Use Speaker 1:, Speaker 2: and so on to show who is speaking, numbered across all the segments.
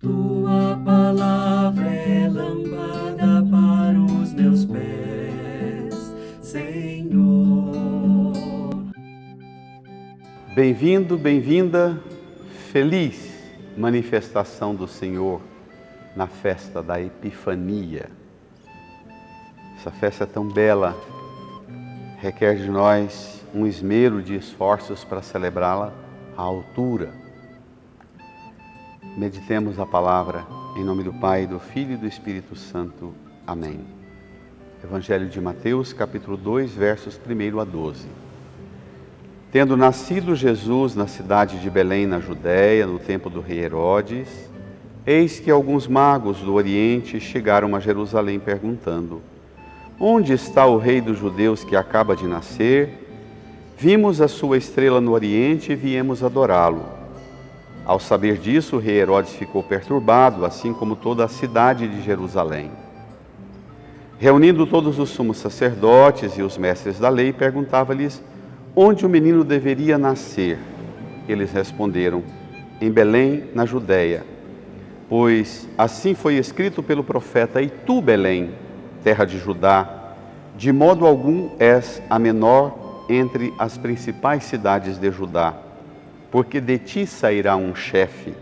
Speaker 1: Tua palavra é lâmpada para os meus pés, Senhor.
Speaker 2: Bem-vindo, bem-vinda, feliz manifestação do Senhor na festa da Epifania. Essa festa é tão bela, requer de nós um esmero de esforços para celebrá-la à altura. Meditemos a palavra em nome do Pai, do Filho e do Espírito Santo. Amém. Evangelho de Mateus, capítulo 2, versos 1 a 12. Tendo nascido Jesus na cidade de Belém, na Judéia, no tempo do rei Herodes, eis que alguns magos do Oriente chegaram a Jerusalém perguntando: onde está o rei dos judeus que acaba de nascer? Vimos a sua estrela no Oriente e viemos adorá-lo. Ao saber disso, o rei Herodes ficou perturbado, assim como toda a cidade de Jerusalém. Reunindo todos os sumos sacerdotes e os mestres da lei, perguntava-lhes onde o menino deveria nascer. Eles responderam: em Belém, na Judéia, pois assim foi escrito pelo profeta: e tu, Belém, terra de Judá, de modo algum és a menor entre as principais cidades de Judá, porque de ti sairá um chefe,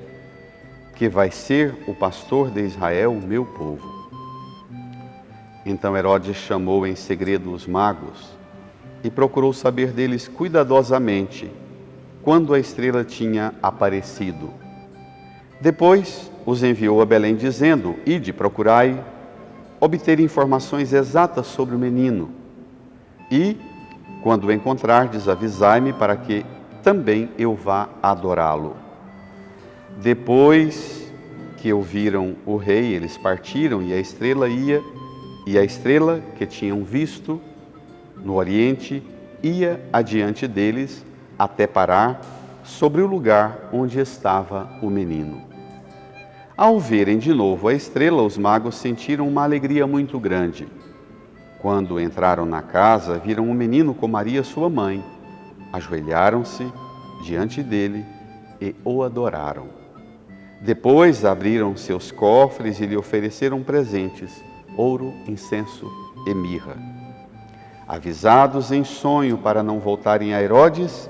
Speaker 2: que vai ser o pastor de Israel, o meu povo. Então Herodes chamou em segredo os magos e procurou saber deles cuidadosamente quando a estrela tinha aparecido. Depois os enviou a Belém, dizendo: ide, procurai obter informações exatas sobre o menino e, quando o encontrardes, avisai-me para que também eu vá adorá-lo. Depois que ouviram o rei, eles partiram e a estrela que tinham visto no Oriente ia adiante deles até parar sobre o lugar onde estava o menino. Ao verem de novo a estrela, os magos sentiram uma alegria muito grande. Quando entraram na casa, viram o menino com Maria, sua mãe. Ajoelharam-se diante dele e o adoraram. Depois abriram seus cofres e lhe ofereceram presentes: ouro, incenso e mirra. Avisados em sonho para não voltarem a Herodes,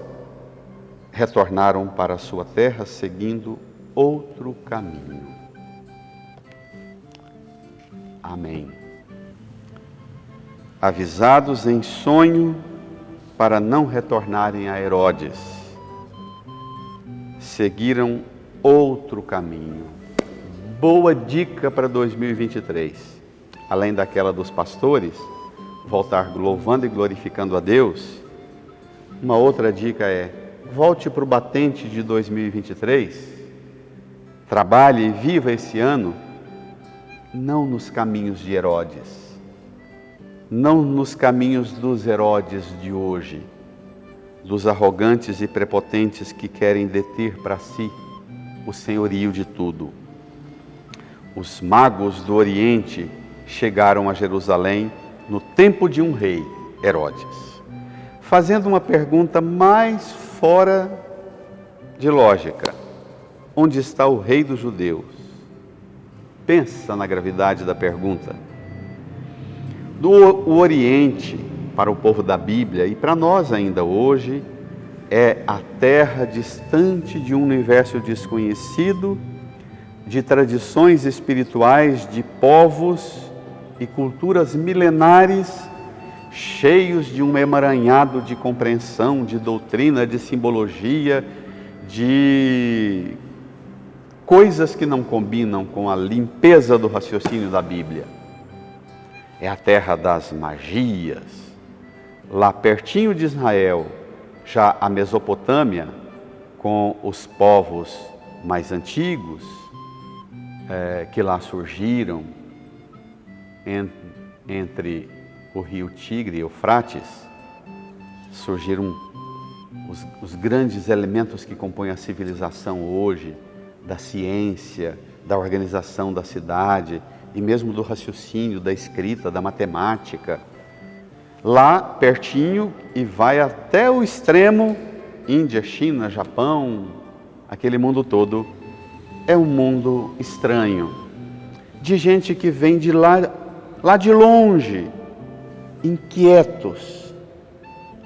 Speaker 2: retornaram para sua terra seguindo outro caminho. Amém. Avisados em sonho para não retornarem a Herodes, seguiram outro caminho. Boa dica para 2023. Além daquela dos pastores, voltar louvando e glorificando a Deus, uma outra dica é: volte para o batente de 2023, trabalhe e viva esse ano, não nos caminhos de Herodes, não nos caminhos dos Herodes de hoje, dos arrogantes e prepotentes que querem deter para si o senhorio de tudo. Os magos do Oriente chegaram a Jerusalém no tempo de um rei, Herodes, fazendo uma pergunta mais fora de lógica: onde está o rei dos judeus? Pensa na gravidade da pergunta. O Oriente, para o povo da Bíblia e para nós ainda hoje, é a terra distante de um universo desconhecido, de tradições espirituais, de povos e culturas milenares, cheios de um emaranhado de compreensão, de doutrina, de simbologia, de coisas que não combinam com a limpeza do raciocínio da Bíblia. É a terra das magias. Lá pertinho de Israel, já a Mesopotâmia, com os povos mais antigos que lá surgiram entre o rio Tigre e Eufrates, surgiram os grandes elementos que compõem a civilização hoje, da ciência, da organização da cidade e mesmo do raciocínio, da escrita, da matemática. Lá pertinho e vai até o extremo, Índia, China, Japão, aquele mundo todo, é um mundo estranho, de gente que vem de lá de longe, inquietos.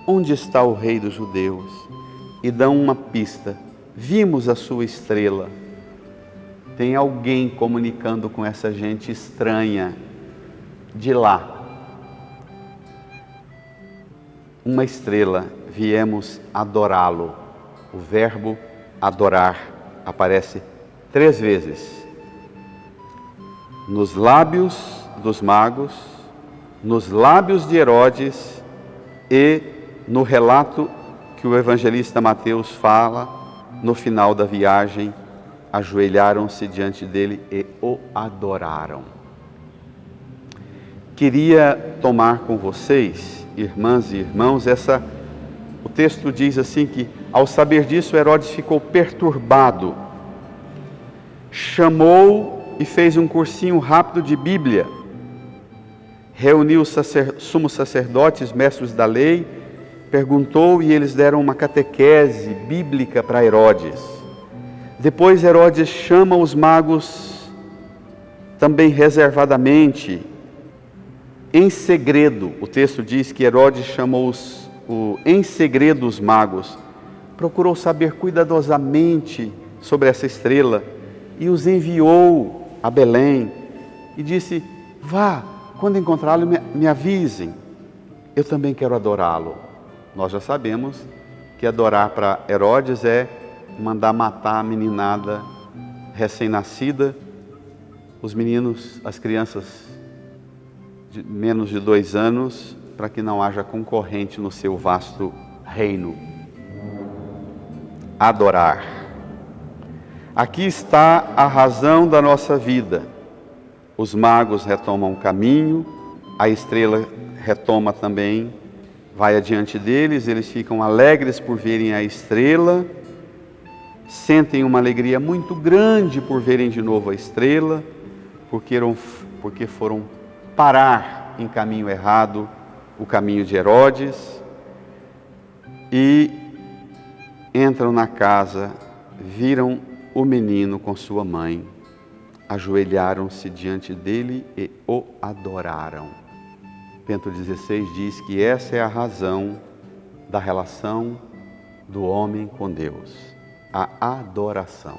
Speaker 2: Onde está o rei dos judeus? E dão uma pista: vimos a sua estrela. Tem alguém comunicando com essa gente estranha de lá. Uma estrela, viemos adorá-lo. O verbo adorar aparece 3 vezes. Nos lábios dos magos, nos lábios de Herodes e no relato que o evangelista Mateus fala no final da viagem, ajoelharam-se diante dele e o adoraram. Queria tomar com vocês, irmãs e irmãos, o texto diz assim que, ao saber disso, Herodes ficou perturbado, chamou e fez um cursinho rápido de Bíblia, reuniu os sumos sacerdotes, mestres da lei, perguntou e eles deram uma catequese bíblica para Herodes. Depois Herodes chama os magos também reservadamente, em segredo. O texto diz que Herodes chamou em segredo os magos, procurou saber cuidadosamente sobre essa estrela e os enviou a Belém e disse: vá, quando encontrá-lo me avisem, eu também quero adorá-lo. Nós já sabemos que adorar para Herodes é mandar matar a meninada recém-nascida, os meninos, as crianças de menos de 2 anos, para que não haja concorrente no seu vasto reino. Adorar. Aqui está a razão da nossa vida. Os magos retomam o caminho, a estrela retoma também, vai adiante deles, eles ficam alegres por verem a estrela, sentem uma alegria muito grande por verem de novo a estrela, porque foram parar em caminho errado, o caminho de Herodes, e entram na casa, viram o menino com sua mãe, ajoelharam-se diante dele e o adoraram. Bento XVI diz que essa é a razão da relação do homem com Deus, a adoração.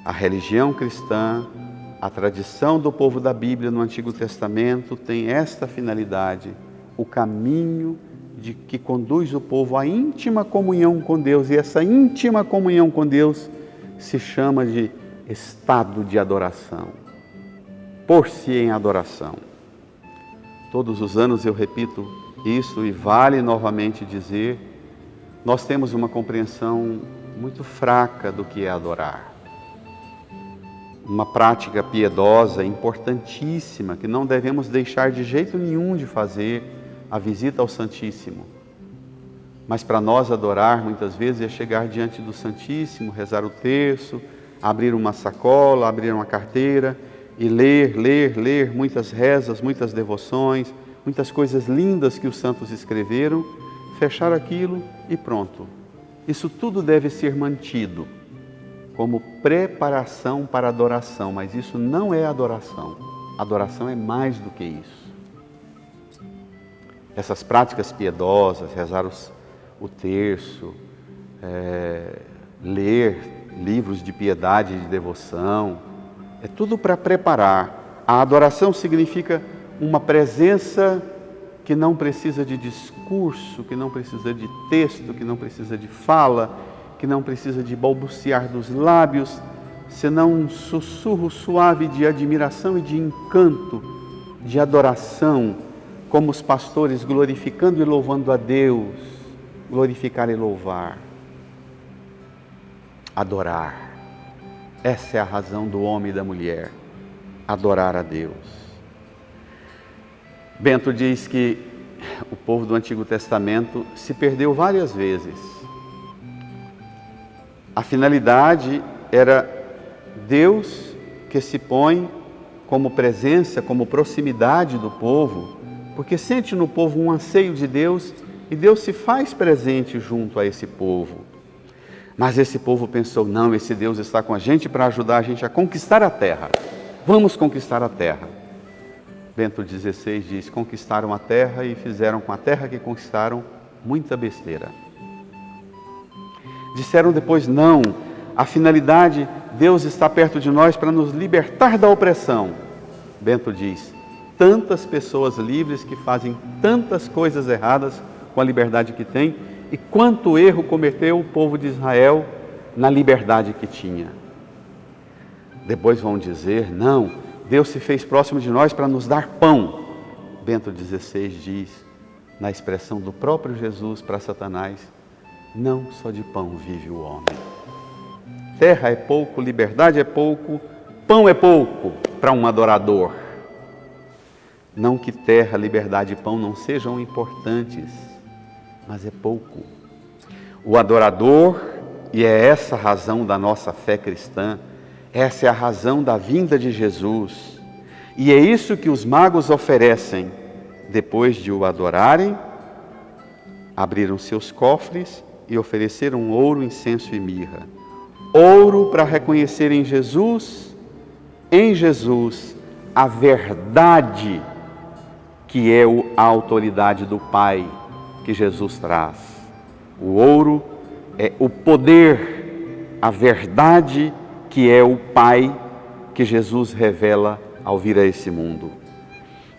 Speaker 2: A religião cristã, a tradição do povo da Bíblia no Antigo Testamento tem esta finalidade, o caminho que conduz o povo à íntima comunhão com Deus, e essa íntima comunhão com Deus se chama de estado de adoração, pôr-se em adoração. Todos os anos eu repito isso e vale novamente dizer, nós temos uma compreensão muito fraca do que é adorar. Uma prática piedosa, importantíssima, que não devemos deixar de jeito nenhum de fazer, a visita ao Santíssimo. Mas para nós adorar, muitas vezes, é chegar diante do Santíssimo, rezar o terço, abrir uma sacola, abrir uma carteira e ler muitas rezas, muitas devoções, muitas coisas lindas que os santos escreveram, fechar aquilo e pronto. Isso tudo deve ser mantido como preparação para a adoração, mas isso não é adoração. Adoração é mais do que isso. Essas práticas piedosas, rezar o terço, ler livros de piedade e de devoção, é tudo para preparar. A adoração significa uma presença que não precisa de discurso, que não precisa de texto, que não precisa de fala, que não precisa de balbuciar dos lábios, senão um sussurro suave de admiração e de encanto, de adoração, como os pastores glorificando e louvando a Deus, glorificar e louvar. Adorar. Essa é a razão do homem e da mulher, adorar a Deus. Bento diz que o povo do Antigo Testamento se perdeu várias vezes. A finalidade era Deus que se põe como presença, como proximidade do povo, porque sente no povo um anseio de Deus e Deus se faz presente junto a esse povo. Mas esse povo pensou, não, esse Deus está com a gente para ajudar a gente a conquistar a terra. Vamos conquistar a terra. Bento XVI diz, conquistaram a terra e fizeram com a terra que conquistaram muita besteira. Disseram depois, não, a finalidade, Deus está perto de nós para nos libertar da opressão. Bento diz, tantas pessoas livres que fazem tantas coisas erradas com a liberdade que têm, e quanto erro cometeu o povo de Israel na liberdade que tinha. Depois vão dizer, não, Deus se fez próximo de nós para nos dar pão. Bento XVI diz, na expressão do próprio Jesus para Satanás, não só de pão vive o homem. Terra é pouco, liberdade é pouco, pão é pouco para um adorador. Não que terra, liberdade e pão não sejam importantes, mas é pouco. O adorador, e é essa a razão da nossa fé cristã, essa é a razão da vinda de Jesus. E é isso que os magos oferecem. Depois de o adorarem, abriram seus cofres e ofereceram ouro, incenso e mirra. Ouro para reconhecer em Jesus, a verdade que é a autoridade do Pai que Jesus traz. O ouro é o poder, a verdade que é o Pai que Jesus revela ao vir a esse mundo.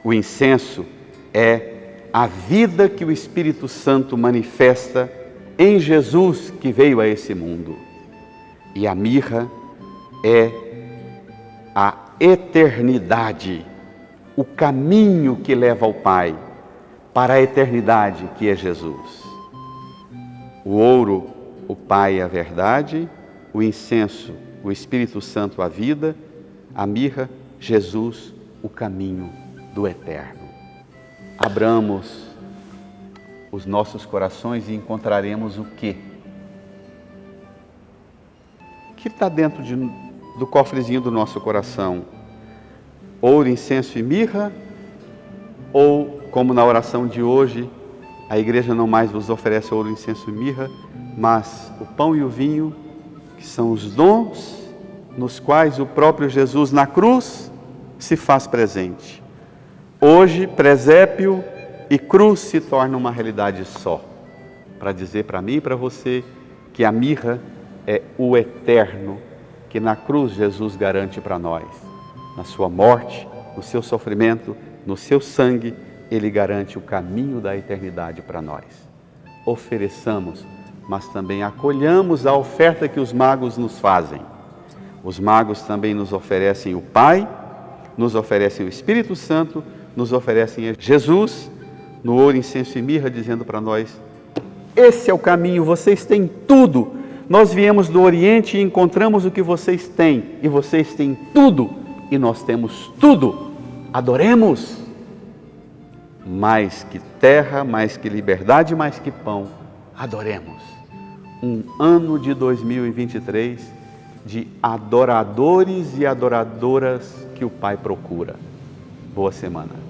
Speaker 2: O incenso é a vida que o Espírito Santo manifesta em Jesus que veio a esse mundo. E a mirra é a eternidade, o caminho que leva ao Pai para a eternidade que é Jesus. O ouro, o Pai é a verdade, o incenso, o Espírito Santo a vida, a mirra, Jesus, o caminho do eterno. Abramos os nossos corações e encontraremos o quê? O que está dentro do cofrezinho do nosso coração? Ouro, incenso e mirra? Ou, como na oração de hoje, a igreja não mais vos oferece ouro, incenso e mirra, mas o pão e o vinho, que são os dons nos quais o próprio Jesus na cruz se faz presente. Hoje, presépio e cruz se tornam uma realidade só, para dizer para mim e para você que a mirra é o eterno, que na cruz Jesus garante para nós. Na sua morte, no seu sofrimento, no seu sangue, Ele garante o caminho da eternidade para nós. Ofereçamos, mas também acolhamos a oferta que os magos nos fazem. Os magos também nos oferecem o Pai, nos oferecem o Espírito Santo, nos oferecem Jesus, no ouro, incenso e mirra, dizendo para nós, esse é o caminho, vocês têm tudo. Nós viemos do Oriente e encontramos o que vocês têm, e vocês têm tudo, e nós temos tudo. Adoremos! Mais que terra, mais que liberdade, mais que pão, adoremos. Um ano de 2023 de adoradores e adoradoras que o Pai procura. Boa semana.